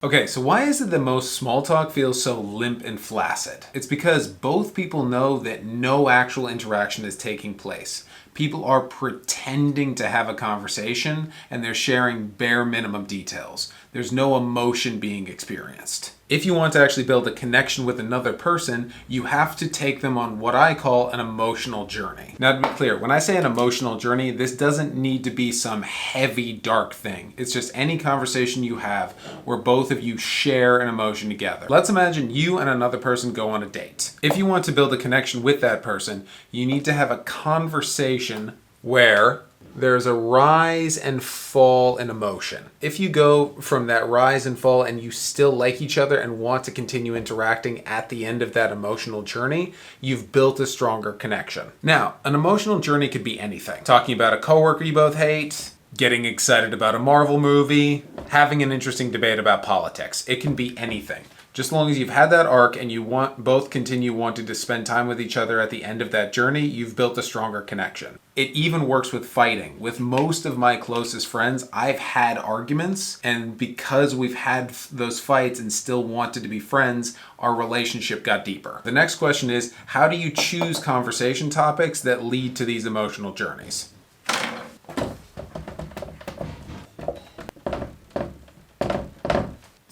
Okay, so why is it that most small talk feels so limp and flaccid? It's because both people know that no actual interaction is taking place. People are pretending to have a conversation and they're sharing bare minimum details. There's no emotion being experienced. If you want to actually build a connection with another person, you have to take them on what I call an emotional journey. Now, to be clear, when I say an emotional journey, this doesn't need to be some heavy, dark thing. It's just any conversation you have where both of you share an emotion together. Let's imagine you and another person go on a date. If you want to build a connection with that person, you need to have a conversation where there's a rise and fall in emotion. If you go from that rise and fall and you still like each other and want to continue interacting at the end of that emotional journey, you've built a stronger connection. Now, an emotional journey could be anything. Talking about a coworker you both hate, getting excited about a Marvel movie, having an interesting debate about politics. It can be anything. Just as long as you've had that arc and you both continue wanting to spend time with each other at the end of that journey, you've built a stronger connection. It even works with fighting. With most of my closest friends, I've had arguments, and because we've had those fights and still wanted to be friends, our relationship got deeper. The next question is, how do you choose conversation topics that lead to these emotional journeys?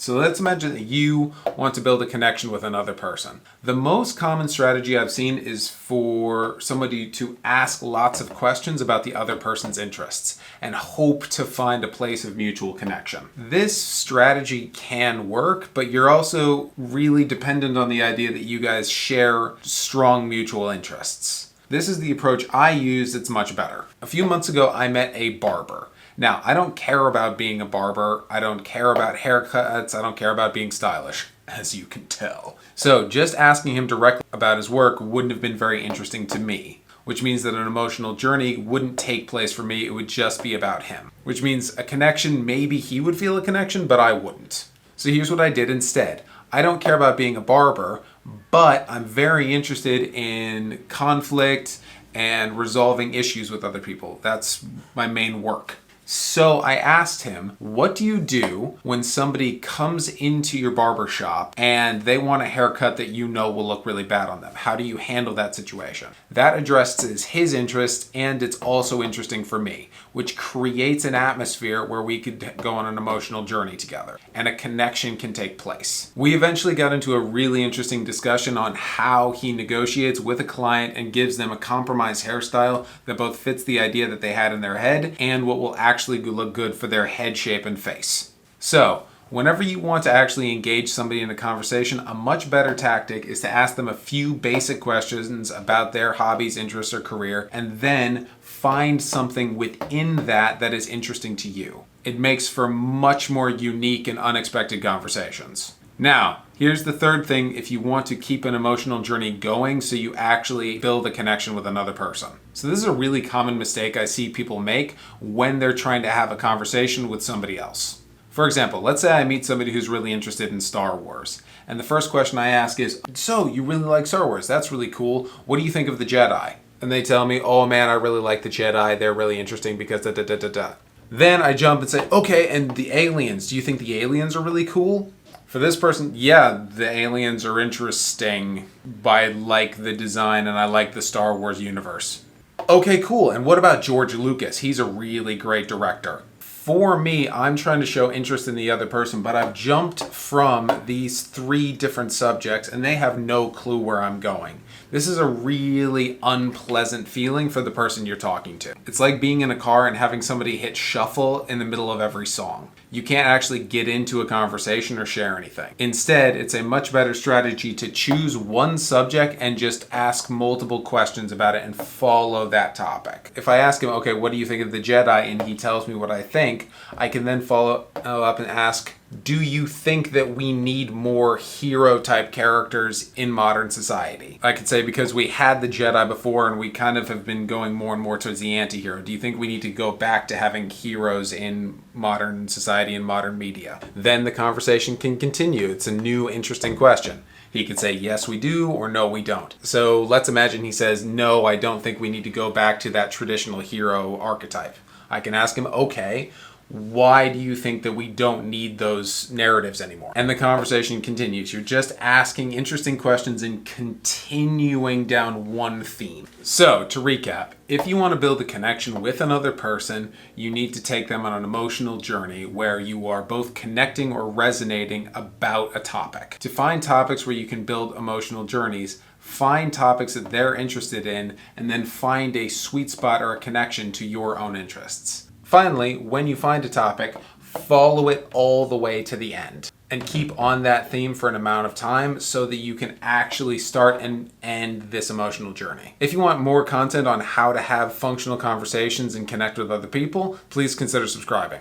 So let's imagine that you want to build a connection with another person. The most common strategy I've seen is for somebody to ask lots of questions about the other person's interests and hope to find a place of mutual connection. This strategy can work, but you're also really dependent on the idea that you guys share strong mutual interests. This is the approach I use that's much better. A few months ago, I met a barber. Now, I don't care about being a barber. I don't care about haircuts. I don't care about being stylish, as you can tell. So just asking him directly about his work wouldn't have been very interesting to me, which means that an emotional journey wouldn't take place for me. It would just be about him, which means a connection, maybe he would feel a connection, but I wouldn't. So here's what I did instead. I don't care about being a barber, but I'm very interested in conflict and resolving issues with other people. That's my main work. So I asked him, what do you do when somebody comes into your barbershop and they want a haircut that you know will look really bad on them? How do you handle that situation? That addresses his interest, and it's also interesting for me, which creates an atmosphere where we could go on an emotional journey together and a connection can take place. We eventually got into a really interesting discussion on how he negotiates with a client and gives them a compromised hairstyle that both fits the idea that they had in their head and what will actually look good for their head shape and face. So, whenever you want to actually engage somebody in a conversation, a much better tactic is to ask them a few basic questions about their hobbies, interests, or career, and then find something within that that is interesting to you. It makes for much more unique and unexpected conversations. Now, here's the third thing if you want to keep an emotional journey going so you actually build a connection with another person. So this is a really common mistake I see people make when they're trying to have a conversation with somebody else. For example, let's say I meet somebody who's really interested in Star Wars. And the first question I ask is, so you really like Star Wars? That's really cool. What do you think of the Jedi? And they tell me, oh man, I really like the Jedi. They're really interesting because da da da da da. Then I jump and say, okay, and the aliens, do you think the aliens are really cool? For this person, yeah, the aliens are interesting, but I like the design and I like the Star Wars universe. Okay, cool. And what about George Lucas? He's a really great director. For me, I'm trying to show interest in the other person, but I've jumped from these three different subjects and they have no clue where I'm going. This is a really unpleasant feeling for the person you're talking to. It's like being in a car and having somebody hit shuffle in the middle of every song. You can't actually get into a conversation or share anything. Instead, it's a much better strategy to choose one subject and just ask multiple questions about it and follow that topic. If I ask him, okay, what do you think of the Jedi? And he tells me what I think, I can then follow up and ask, do you think that we need more hero type characters in modern society? I could say because we had the Jedi before and we kind of have been going more and more towards the anti-hero. Do you think we need to go back to having heroes in modern society and modern media? Then the conversation can continue. It's a new interesting question. He could say, yes, we do, or no, we don't. So let's imagine he says, no, I don't think we need to go back to that traditional hero archetype. I can ask him, okay, Why do you think that we don't need those narratives anymore? And the conversation continues. You're just asking interesting questions and continuing down one theme. So, to recap, if you want to build a connection with another person, you need to take them on an emotional journey where you are both connecting or resonating about a topic. To find topics where you can build emotional journeys, find topics that they're interested in, and then find a sweet spot or a connection to your own interests. Finally, when you find a topic, follow it all the way to the end and keep on that theme for an amount of time so that you can actually start and end this emotional journey. If you want more content on how to have functional conversations and connect with other people, please consider subscribing.